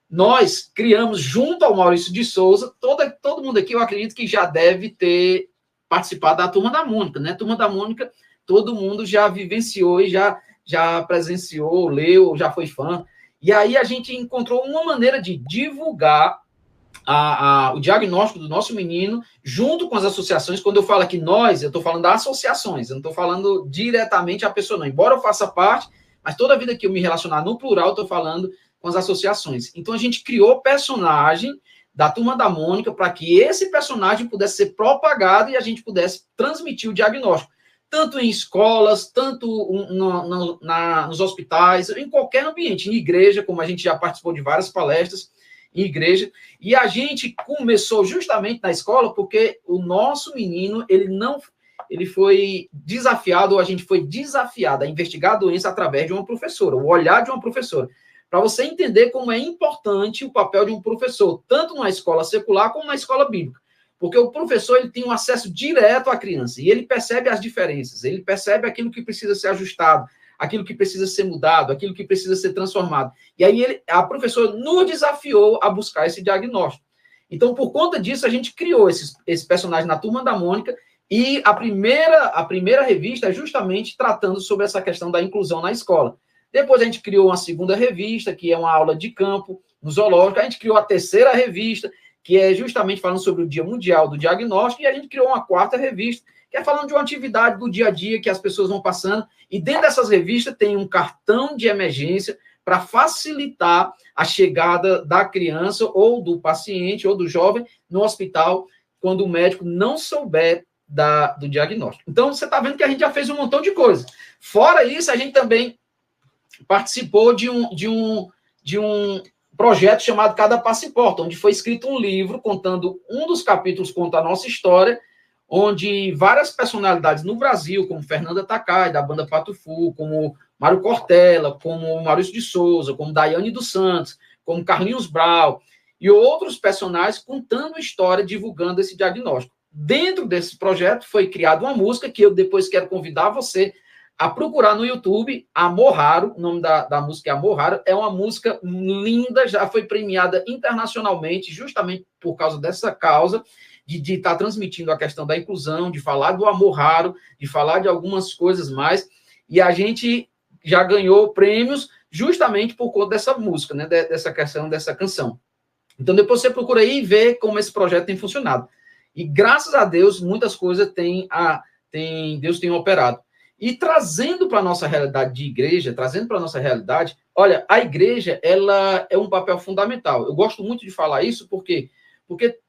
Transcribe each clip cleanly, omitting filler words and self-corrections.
nós criamos, junto ao Maurício de Souza, todo mundo aqui, eu acredito que já deve ter participado da Turma da Mônica, né? Turma da Mônica, todo mundo já vivenciou e já presenciou, leu, já foi fã. E aí a gente encontrou uma maneira de divulgar o diagnóstico do nosso menino junto com as associações. Quando eu falo aqui nós, eu estou falando das associações, eu não estou falando diretamente a pessoa, não. Embora eu faça parte, mas toda vida que eu me relacionar no plural, eu estou falando com as associações. Então, a gente criou personagem da Turma da Mônica para que esse personagem pudesse ser propagado e a gente pudesse transmitir o diagnóstico, tanto em escolas, tanto nos hospitais, em qualquer ambiente, em igreja, como a gente já participou de várias palestras em igreja, e a gente começou justamente na escola porque o nosso menino, ele foi desafiado, ou a gente foi desafiado a investigar a doença através de uma professora, o olhar de uma professora, para você entender como é importante o papel de um professor, tanto na escola secular como na escola bíblica. Porque o professor ele tem um acesso direto à criança e ele percebe as diferenças, ele percebe aquilo que precisa ser ajustado, aquilo que precisa ser mudado, aquilo que precisa ser transformado. E aí a professora nos desafiou a buscar esse diagnóstico. Então, por conta disso, a gente criou esse personagem na Turma da Mônica e a primeira revista é justamente tratando sobre essa questão da inclusão na escola. Depois a gente criou uma segunda revista, que é uma aula de campo no zoológico. A gente criou a terceira revista, que é justamente falando sobre o Dia Mundial do Diagnóstico. E a gente criou uma quarta revista, que é falando de uma atividade do dia a dia que as pessoas vão passando. E dentro dessas revistas tem um cartão de emergência para facilitar a chegada da criança ou do paciente ou do jovem no hospital quando o médico não souber do diagnóstico. Então, você está vendo que a gente já fez um montão de coisa. Fora isso, a gente também participou de um projeto chamado Cada Passo Importa, onde foi escrito um livro contando, um dos capítulos conta a nossa história, onde várias personalidades no Brasil, como Fernanda Takai, da banda Pato Fu, como Mário Cortella, como Maurício de Souza, como Daiane dos Santos, como Carlinhos Brau, e outros personagens contando história, divulgando esse diagnóstico. Dentro desse projeto foi criada uma música que eu depois quero convidar você a procurar no YouTube, Amor Raro, o nome da música é Amor Raro, é uma música linda, já foi premiada internacionalmente, justamente por causa dessa causa, de estar transmitindo a questão da inclusão, de falar do amor raro, de falar de algumas coisas mais, e a gente já ganhou prêmios justamente por conta dessa música, né, dessa questão, dessa canção. Então, depois você procura aí e vê como esse projeto tem funcionado. E, graças a Deus, muitas coisas Deus tem operado. E trazendo para a nossa realidade de igreja, trazendo para a nossa realidade, olha, a igreja, ela é um papel fundamental. Eu gosto muito de falar isso porque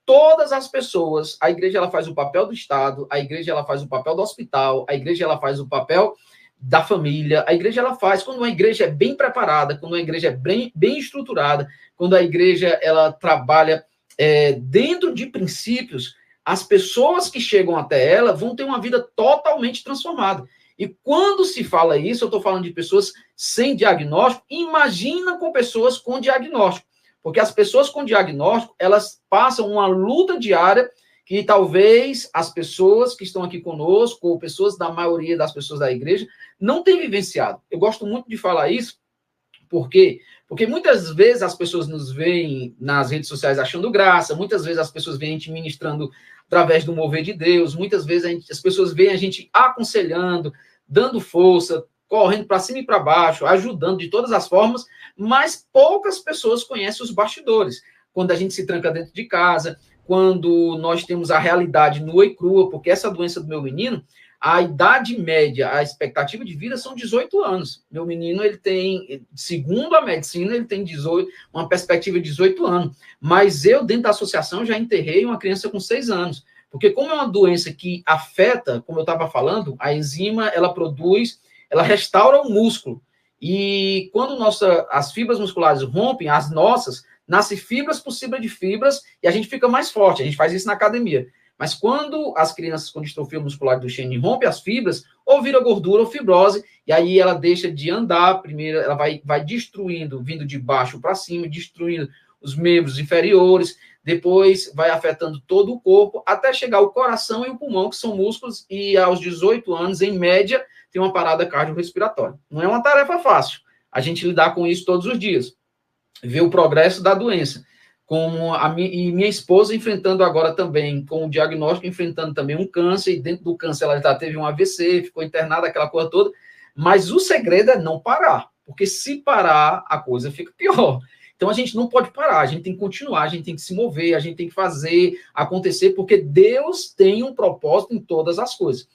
todas as pessoas, a igreja ela faz o papel do Estado, a igreja ela faz o papel do hospital, a igreja ela faz o papel da família, a igreja ela faz, quando uma igreja é bem preparada, quando uma igreja é bem estruturada, quando a igreja ela trabalha dentro de princípios, as pessoas que chegam até ela vão ter uma vida totalmente transformada. E quando se fala isso, eu estou falando de pessoas sem diagnóstico, imagina com pessoas com diagnóstico. Porque as pessoas com diagnóstico, elas passam uma luta diária que talvez as pessoas que estão aqui conosco, ou pessoas da maioria das pessoas da igreja, não têm vivenciado. Eu gosto muito de falar isso, porque muitas vezes as pessoas nos veem nas redes sociais achando graça, muitas vezes as pessoas veem a gente ministrando através do mover de Deus, muitas vezes as pessoas veem a gente aconselhando, dando força, correndo para cima e para baixo, ajudando de todas as formas, mas poucas pessoas conhecem os bastidores. Quando a gente se tranca dentro de casa, quando nós temos a realidade nua e crua, porque essa doença do meu menino, a idade média, a expectativa de vida são 18 anos. Meu menino, ele tem, segundo a medicina, ele tem uma perspectiva de 18 anos. Mas eu, dentro da associação, já enterrei uma criança com 6 anos. Porque como é uma doença que afeta, como eu estava falando, a enzima, ela restaura o músculo. E quando as fibras musculares rompem, as nossas, nascem fibras por cima de fibras e a gente fica mais forte. A gente faz isso na academia. Mas quando as crianças com distrofia muscular do Duchenne rompem as fibras, ou vira gordura ou fibrose, e aí ela deixa de andar, primeiro ela vai destruindo, vindo de baixo para cima, destruindo os membros inferiores, depois vai afetando todo o corpo, até chegar ao coração e o pulmão, que são músculos, e aos 18 anos, em média, tem uma parada cardiorrespiratória. Não é uma tarefa fácil a gente lidar com isso todos os dias. ver o progresso da doença. Como e minha esposa enfrentando agora também, com o diagnóstico, enfrentando também um câncer, e dentro do câncer ela já teve um AVC, ficou internada, aquela coisa toda. Mas o segredo é não parar, porque se parar, a coisa fica pior. Então a gente não pode parar, a gente tem que continuar, a gente tem que se mover, a gente tem que fazer acontecer, porque Deus tem um propósito em todas as coisas.